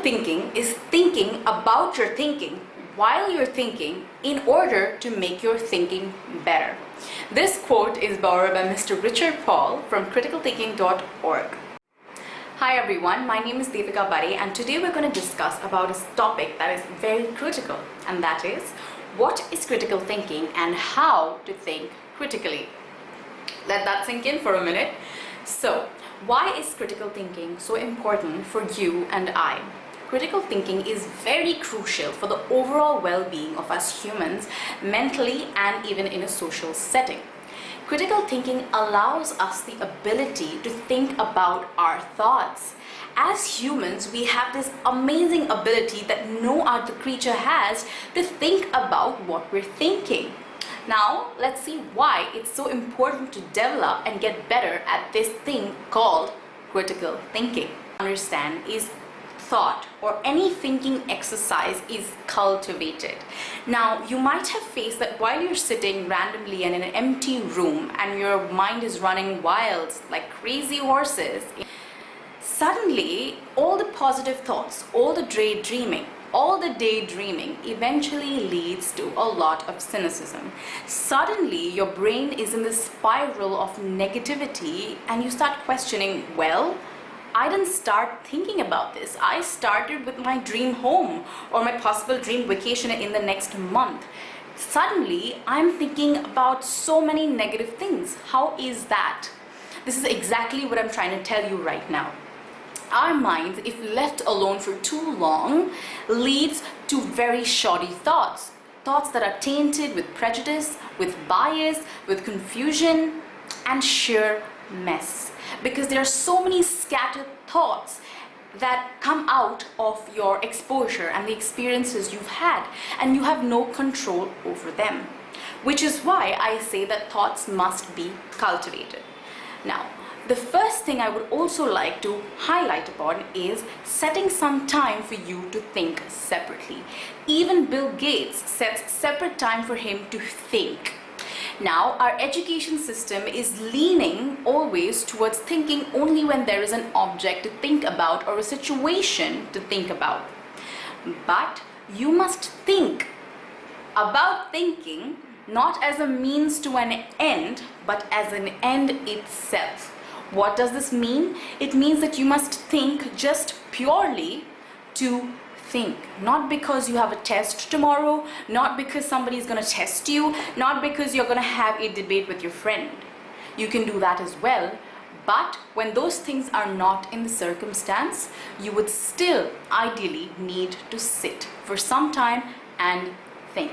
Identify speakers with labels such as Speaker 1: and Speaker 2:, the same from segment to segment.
Speaker 1: thinking is thinking about your thinking while you're thinking in order to make your thinking better. This quote is borrowed by Mr. Richard Paul from criticalthinking.org. Hi everyone, my name is Deepika Bari and today we're going to discuss about a topic that is very critical, and that is what is critical thinking and how to think critically. Let that sink in for a minute. So, why is critical thinking so important for you and I? Critical thinking is very crucial for the overall well-being of us humans, mentally and even in a social setting. Critical thinking allows us the ability to think about our thoughts. As humans, we have this amazing ability that no other creature has to think about what we're thinking. Now, let's see why it's so important to develop and get better at this thing called critical thinking. Understand is thought or any thinking exercise is cultivated. Now, you might have faced that while you're sitting randomly in an empty room and your mind is running wild like crazy horses, suddenly all the positive thoughts, all the daydreaming eventually leads to a lot of cynicism. Suddenly your brain is in this spiral of negativity and you start questioning, well, I didn't start thinking about this. I started with my dream home or my possible dream vacation in the next month. Suddenly, I'm thinking about so many negative things. How is that? This is exactly what I'm trying to tell you right now. Our minds, if left alone for too long, leads to very shoddy thoughts. Thoughts that are tainted with prejudice, with bias, with confusion, and sheer mess. Because there are so many scattered thoughts that come out of your exposure and the experiences you've had, and you have no control over them. Which is why I say that thoughts must be cultivated. Now, the first thing I would also like to highlight upon is setting some time for you to think separately. Even Bill Gates sets separate time for him to think. Now, our education system is leaning always towards thinking only when there is an object to think about or a situation to think about. But you must think about thinking not as a means to an end, but as an end itself. What does this mean? It means that you must think just purely to think, not because you have a test tomorrow, not because somebody is going to test you, not because you're going to have a debate with your friend. You can do that as well, but when those things are not in the circumstance, you would still ideally need to sit for some time and think.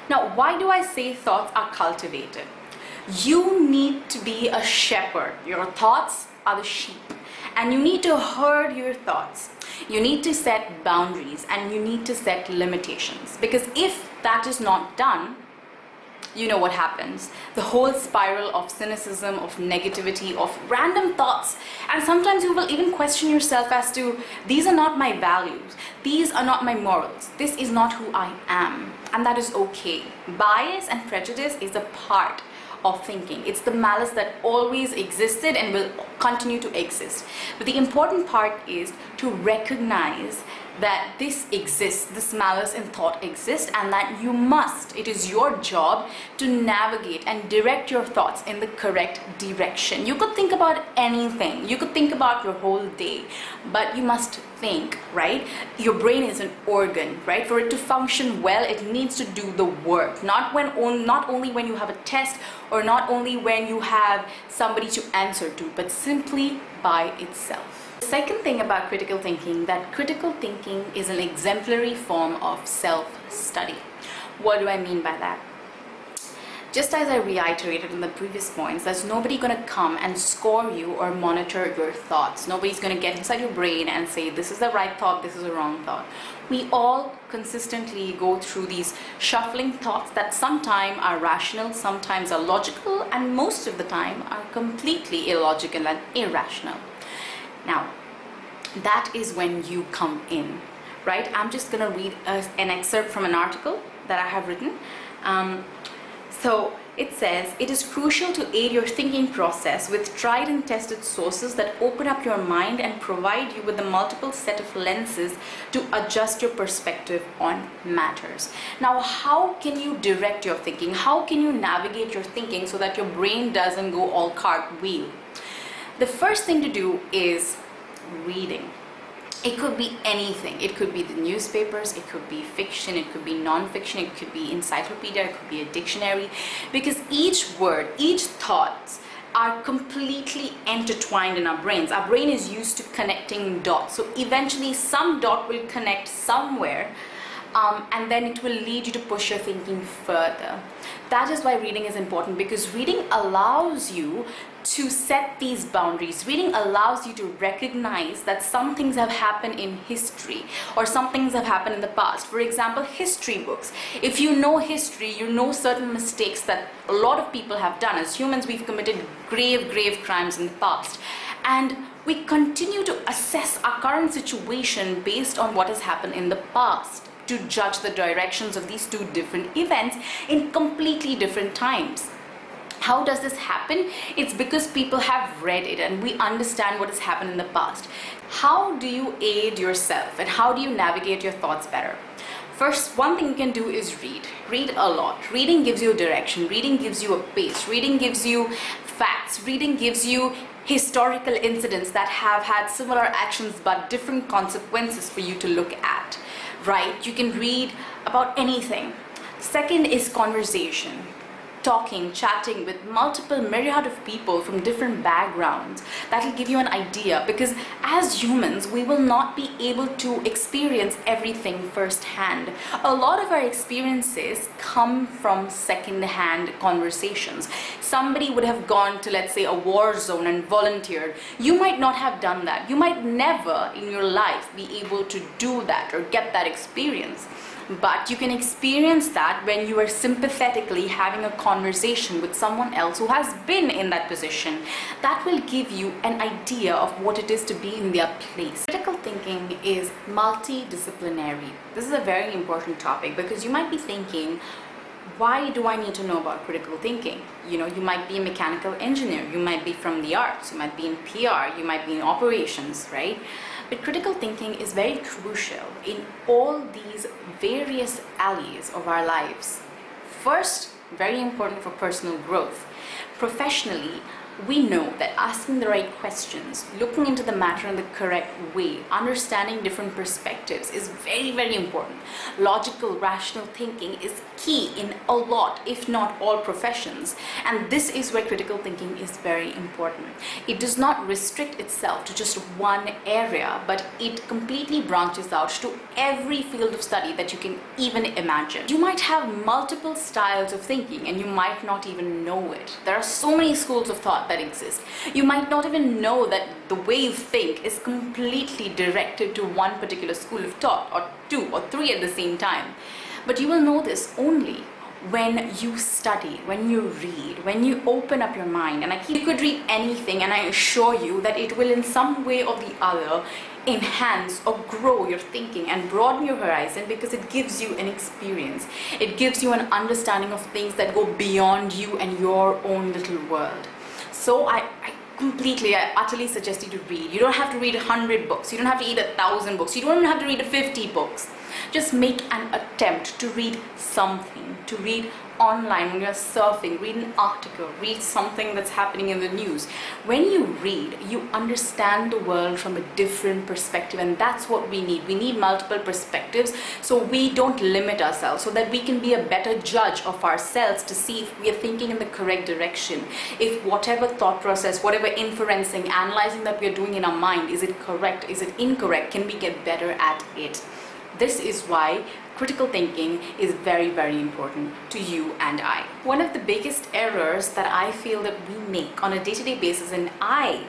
Speaker 1: Now, why do I say thoughts are cultivated? You need to be a shepherd. Your thoughts are the sheep, and you need to herd your thoughts. You need to set boundaries and you need to set limitations, because if that is not done, you know what happens. The whole spiral of cynicism, of negativity, of random thoughts, and sometimes you will even question yourself as to, these are not my values, these are not my morals, this is not who I am, and that is okay. Bias and prejudice is a part of thinking. It's the malice that always existed and will continue to exist. But the important part is to recognize that this exists, this malice in thought exists, and that you must, it is your job to navigate and direct your thoughts in the correct direction. You could think about anything, you could think about your whole day, but you must think, right? Your brain is an organ, right? For it to function well, it needs to do the work, not only when you have a test or not only when you have somebody to answer to, but simply by itself. The second thing about critical thinking, that critical thinking is an exemplary form of self-study. What do I mean by that? Just as I reiterated in the previous points, there's nobody going to come and score you or monitor your thoughts. Nobody's going to get inside your brain and say, this is the right thought, this is the wrong thought. We all consistently go through these shuffling thoughts that sometimes are rational, sometimes are logical, and most of the time are completely illogical and irrational. Now, that is when you come in, right? I'm just going to read an excerpt from an article that I have written. So It says, it is crucial to aid your thinking process with tried and tested sources that open up your mind and provide you with a multiple set of lenses to adjust your perspective on matters. Now, how can you direct your thinking? How can you navigate your thinking so that your brain doesn't go all cartwheel? The first thing to do is reading. It could be anything. It could be the newspapers, it could be fiction, it could be non-fiction, it could be encyclopedia, it could be a dictionary, because each word, each thought are completely intertwined in our brains. Our brain is used to connecting dots. So eventually some dot will connect somewhere, and then it will lead you to push your thinking further. That is why reading is important, because reading allows you to set these boundaries. Reading allows you to recognize that some things have happened in history or some things have happened in the past. For example, history books. If you know history, you know certain mistakes that a lot of people have done. As humans, we've committed grave crimes in the past. And we continue to assess our current situation based on what has happened in the past, to judge the directions of these two different events in completely different times. How does this happen? It's because people have read it and we understand what has happened in the past. How do you aid yourself and how do you navigate your thoughts better? First, one thing you can do is read. Read a lot. Reading gives you a direction. Reading gives you a pace. Reading gives you facts. Reading gives you historical incidents that have had similar actions but different consequences for you to look at. Right? You can read about anything. Second is conversation. Talking, chatting with multiple myriad of people from different backgrounds. That will give you an idea, because as humans we will not be able to experience everything firsthand. A lot of our experiences come from second-hand conversations. Somebody would have gone to, let's say, a war zone and volunteered. You might not have done that. You might never in your life be able to do that or get that experience. But you can experience that when you are sympathetically having a conversation with someone else who has been in that position. That will give you an idea of what it is to be in their place. Critical thinking is multidisciplinary. This is a very important topic because you might be thinking, why do I need to know about critical thinking? You know, you might be a mechanical engineer, you might be from the arts, you might be in PR, you might be in operations, right? But critical thinking is very crucial in all these various alleys of our lives. First, very important for personal growth. Professionally, we know that asking the right questions, looking into the matter in the correct way, understanding different perspectives is very important. Logical, rational thinking is key in a lot, if not all, professions. And this is where critical thinking is very important. It does not restrict itself to just one area, but it completely branches out to every field of study that you can even imagine. You might have multiple styles of thinking and you might not even know it. There are so many schools of thought that exist. You might not even know that the way you think is completely directed to one particular school of thought, or two or three at the same time. But you will know this only when you study, when you read, when you open up your mind. And you could read anything, and I assure you that it will in some way or the other enhance or grow your thinking and broaden your horizon, because it gives you an experience. It gives you an understanding of things that go beyond you and your own little world. So I utterly suggest you to read. You don't have to read 100 books. You don't have to read 1,000 books. You don't even have to read 50 books. Just make an attempt to read something, to read online when you're surfing, read an article, read something that's happening in the news. When you read, you understand the world from a different perspective, and that's what we need. We need multiple perspectives so we don't limit ourselves, so that we can be a better judge of ourselves to see if we are thinking in the correct direction. If whatever thought process, whatever inferencing, analyzing that we are doing in our mind, is it correct, is it incorrect, can we get better at it? This is why critical thinking is very important to you and I. One of the biggest errors that I feel that we make on a day-to-day basis, and I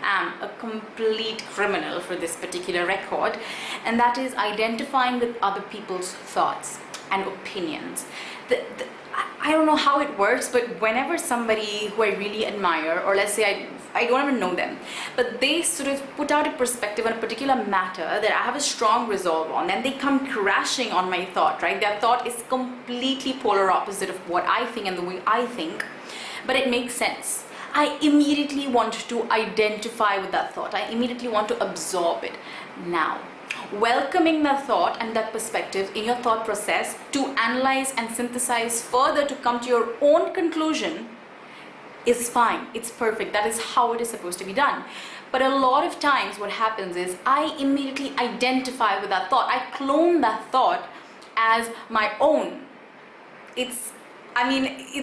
Speaker 1: am a complete criminal for this particular record, and that is identifying with other people's thoughts and opinions. I don't know how it works, but whenever somebody who I really admire, or let's say I don't even know them, but they sort of put out a perspective on a particular matter that I have a strong resolve on, and they come crashing on my thought, right? Their thought is completely polar opposite of what I think and the way I think, but it makes sense. I immediately want to identify with that thought. I immediately want to absorb it. Now, welcoming that thought and that perspective in your thought process to analyze and synthesize further to come to your own conclusion is fine. It's perfect. That is how it is supposed to be done. But a lot of times what happens is I immediately identify with that thought. I clone that thought as my own. It's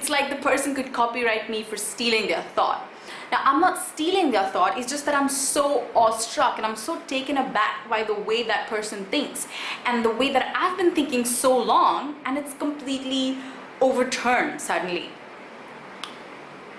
Speaker 1: like the person could copyright me for stealing their thought. Now, I'm not stealing their thought, it's just that I'm so awestruck and I'm so taken aback by the way that person thinks and the way that I've been thinking so long, and it's completely overturned suddenly.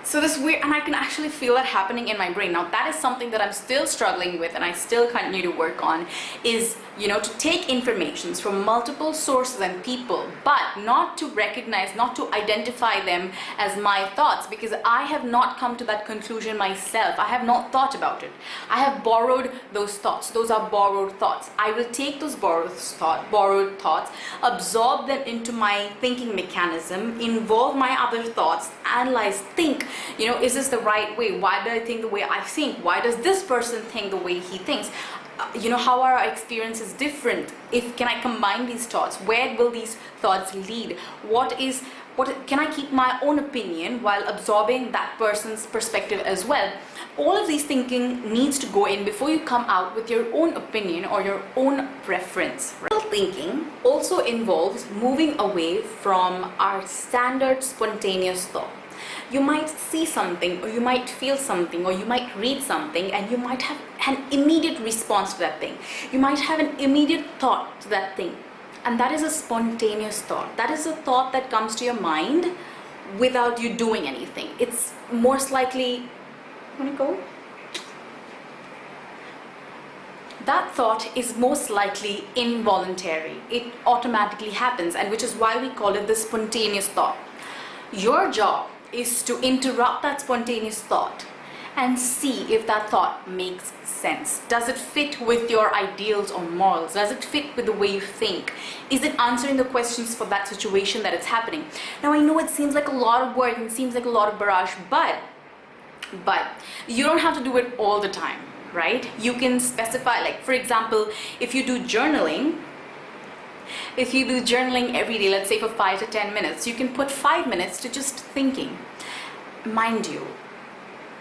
Speaker 1: So this weird, and I can actually feel that happening in my brain. Now, that is something that I'm still struggling with and I still continue to work on, is, to take informations from multiple sources and people, but not to recognize, not to identify them as my thoughts, because I have not come to that conclusion myself. I have not thought about it. I have borrowed those thoughts. Those are borrowed thoughts. I will take those borrowed thoughts, absorb them into my thinking mechanism, involve my other thoughts, analyze, think, is this the right way? Why do I think the way I think? Why does this person think the way he thinks? How are our experiences different? Can I combine these thoughts? Where will these thoughts lead? What can I keep my own opinion while absorbing that person's perspective as well? All of these thinking needs to go in before you come out with your own opinion or your own preference. Critical thinking also involves moving away from our standard spontaneous thought. You might see something, or you might feel something, or you might read something, and you might have an immediate response to that thing. You might have an immediate thought to that thing. And that is a spontaneous thought. That is a thought that comes to your mind without you doing anything. It's most likely, that thought is most likely involuntary. It automatically happens, and which is why we call it the spontaneous thought. Your job is to interrupt that spontaneous thought and see if that thought makes sense. Does it fit with your ideals or morals? Does it fit with the way you think? Is it answering the questions for that situation that it's happening? Now, I know it seems like a lot of work and seems like a lot of barrage, but you don't have to do it all the time, right? You can specify, like, for example, if you do journaling every day, let's say for 5 to 10 minutes, you can put 5 minutes to just thinking. Mind you,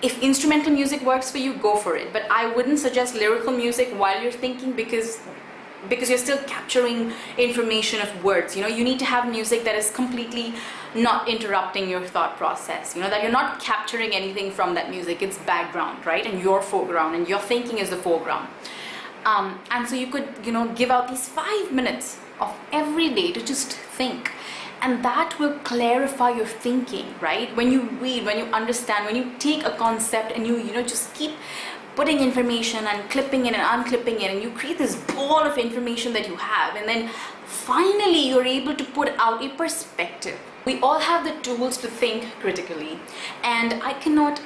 Speaker 1: if instrumental music works for you, go for it. But I wouldn't suggest lyrical music while you're thinking, because you're still capturing information of words. You need to have music that is completely not interrupting your thought process. That you're not capturing anything from that music. It's background, right? And your foreground, and your thinking is the foreground. And so you could, give out these 5 minutes of every day to just think, and that will clarify your thinking, right? When you read, when you understand, when you take a concept and you just keep putting information and clipping it and unclipping it, and you create this ball of information that you have, and then finally you're able to put out a perspective. We all have the tools to think critically, and I cannot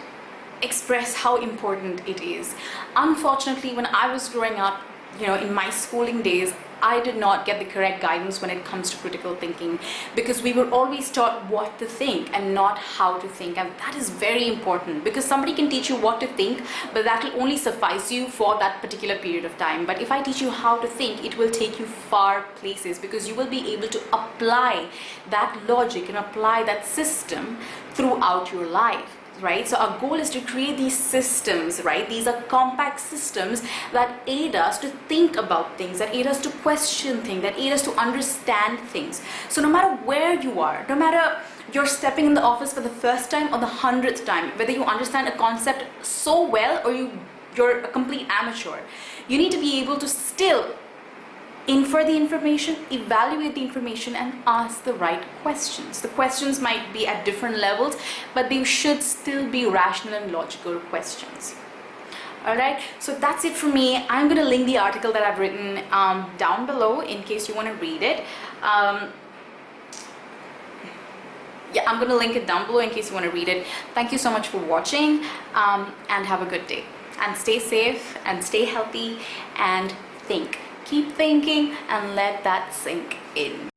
Speaker 1: express how important it is. Unfortunately, when I was growing up, in my schooling days, I did not get the correct guidance when it comes to critical thinking, because we were always taught what to think and not how to think, and that is very important, because somebody can teach you what to think, but that will only suffice you for that particular period of time. But if I teach you how to think, it will take you far places, because you will be able to apply that logic and apply that system throughout your life. Right? So our goal is to create these systems, right? These are compact systems that aid us to think about things, that aid us to question things, that aid us to understand things. So no matter where you are, no matter you're stepping in the office for the first time or the 100th time, whether you understand a concept so well or you're a complete amateur, you need to be able to still infer the information, evaluate the information, and ask the right questions. The questions might be at different levels, but they should still be rational and logical questions. Alright, so that's it for me. I'm going to link the article that I've written down below in case you want to read it. Yeah, I'm gonna link it down below in case you want to read it. Thank you so much for watching, and have a good day. And stay safe and stay healthy and think. Keep thinking and let that sink in.